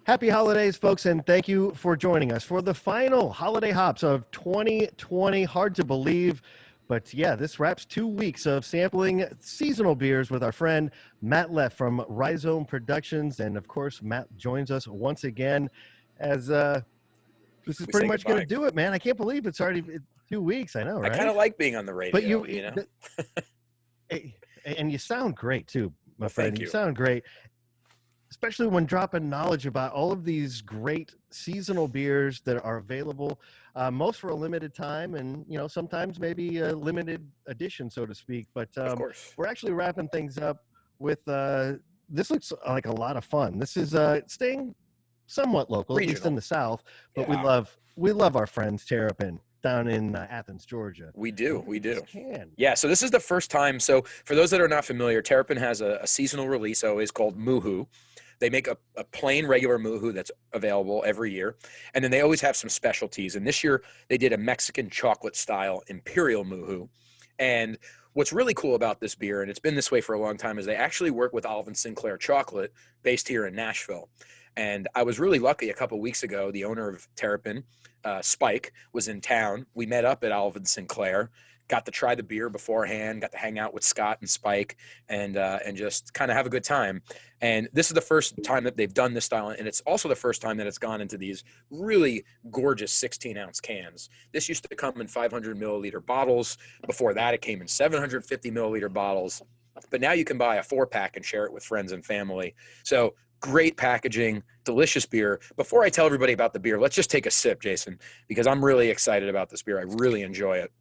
Happy holidays, folks, and thank you for joining us for the final holiday hops of 2020. Hard to believe, but yeah, this wraps 2 weeks of sampling seasonal beers with our friend Matt Leff from Rhizome Productions. And of course, Matt joins us once again as this is We pretty say much going to goodbye. do it, man. I can't believe it's already 2 weeks. I know, I kind right? of like being on the But radio, you know? and you sound great too, my Well, friend. thank You you. sound great, especially when dropping knowledge about all of these great seasonal beers that are available, most for a limited time, and sometimes maybe a limited edition, so to speak. But Of course. we're actually wrapping things up with this. Looks like a lot of fun. This is staying somewhat local, at least in Regional. the South, but we Yeah, love our friends Terrapin down in Athens, Georgia. we And do. look We at this do. can. Yeah, so this is the first time. So for those that are not familiar, Terrapin has a seasonal release always called Moo-Hoo. They make a plain regular Moo-Hoo that's available every year. And then they always have some specialties. And this year they did a Mexican chocolate style Imperial Moo-Hoo. And what's really cool about this beer, and it's been this way for a long time, is they actually work with Olive and Sinclair Chocolate based here in Nashville. And I was really lucky a couple of weeks ago, the owner of Terrapin, Spike, was in town. We met up at Olive and Sinclair, got to try the beer beforehand, got to hang out with Scott and Spike, and just kind of have a good time. And this is the first time that they've done this style, and it's also the first time that it's gone into these really gorgeous 16-ounce cans. This used to come in 500 milliliter bottles. Before that, it came in 750 milliliter bottles. But now you can buy a 4-pack and share it with friends and family. So great packaging, delicious beer. Before I tell everybody about the beer, let's just take a sip, Jayson, because I'm really excited about this beer. I really enjoy it.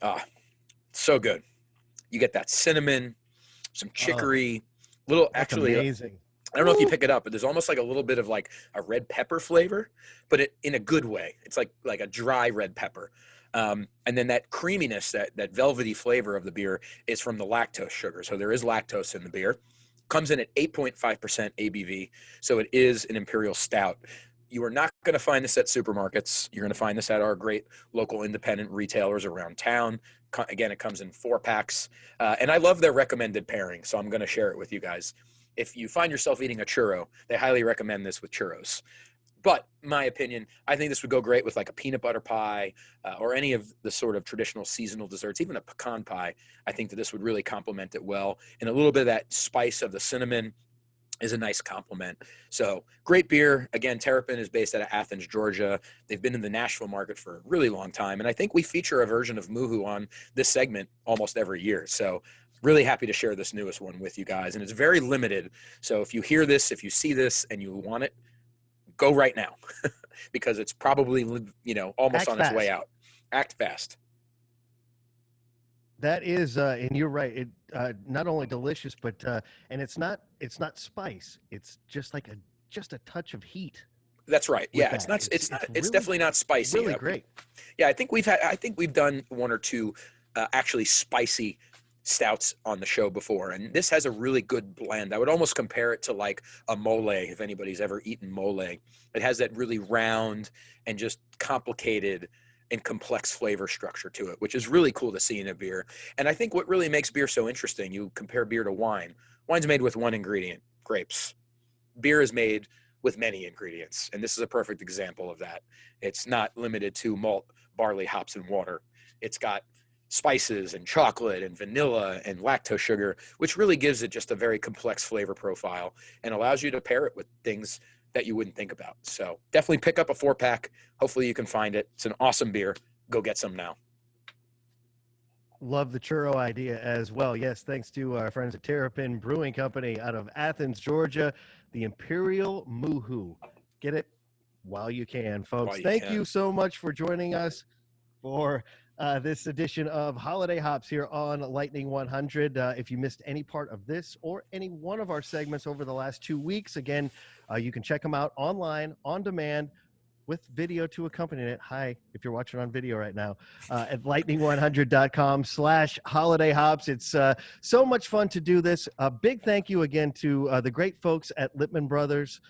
Ah, so good. You get that cinnamon, some Oh, chicory, little that's actually, I amazing. don't know if you pick it up, but there's almost like a little bit of like a red pepper flavor, but in a good way. It's like a dry red pepper. And then that creaminess, that velvety flavor of the beer is from the lactose sugar. So there is lactose in the beer. Comes in at 8.5% ABV. So it is an Imperial Stout. You are not going to find this at supermarkets. You're going to find this at our great local independent retailers around town. Again, it comes in 4-packs. And I love their recommended pairing, so I'm going to share it with you guys. If you find yourself eating a churro, they highly recommend this with churros. But my opinion, I think this would go great with like a peanut butter pie or any of the sort of traditional seasonal desserts, even a pecan pie. I think that this would really complement it well. And a little bit of that spice of the cinnamon is a nice compliment. So great beer. Again, Terrapin is based out of Athens, Georgia. They've been in the Nashville market for a really long time. And I think we feature a version of Moo-Hoo on this segment almost every year. So really happy to share this newest one with you guys. And it's very limited. So if you hear this, if you see this and you want it, go right now because it's probably, almost Act on its way fast. out. Act fast. That is, and you're right. It not only delicious, but and it's not spice. It's just like just a touch of heat That's right. with Yeah, it's that. not. It's not. It's Really definitely not spicy. really great. Yeah, I think we've done one or two actually spicy stouts on the show before, and this has a really good blend. I would almost compare it to like a mole, if anybody's ever eaten mole. It has that really round and just complicated and complex flavor structure to it, which is really cool to see in a beer. And I think what really makes beer so interesting, you compare beer to wine. Wine's made with one ingredient, grapes. Beer is made with many ingredients, and this is a perfect example of that. It's not limited to malt, barley, hops, and water. It's got spices and chocolate and vanilla and lactose sugar, which really gives it just a very complex flavor profile and allows you to pair it with things that you wouldn't think about. So definitely pick up a 4-pack. Hopefully you can find it. It's an awesome beer. Go get some now. Love the churro idea as well. Yes, thanks to our friends at Terrapin Brewing Company out of Athens, Georgia, the Imperial Moo-Hoo. Get it while you can, folks. While you Thank you can. so much for joining us for this edition of Holiday Hops here on Lightning 100. If you missed any part of this or any one of our segments over the last 2 weeks, again, you can check them out online, on demand, with video to accompany it. Hi, if you're watching on video right now, at lightning100.com/holiday hops. It's so much fun to do this. A big thank you again to the great folks at Lipman Brothers,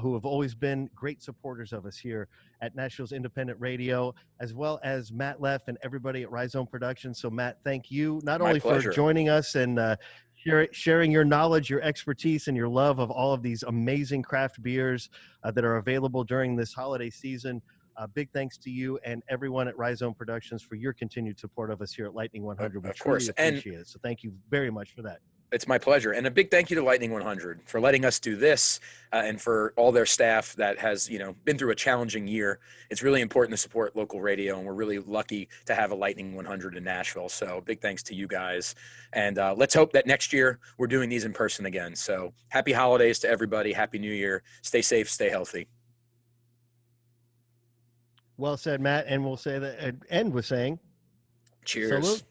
who have always been great supporters of us here at Nashville's Independent Radio, as well as Matt Leff and everybody at Rhizome Productions. So Matt, thank you not My only for pleasure. joining us and sharing your knowledge, your expertise, and your love of all of these amazing craft beers that are available during this holiday season. Big thanks to you and everyone at Rhizome Productions for your continued support of us here at Lightning 100. We Of truly course. And appreciate it. So thank you very much for that. it's my pleasure. And a big thank you to Lightning 100 for letting us do this, and for all their staff that has, been through a challenging year. It's really important to support local radio, and we're really lucky to have a Lightning 100 in Nashville. So big thanks to you guys. And let's hope that next year we're doing these in person again. So happy holidays to everybody. Happy New Year. Stay safe, stay healthy. Well said, Matt. And we'll say that, end with saying, cheers. Salute.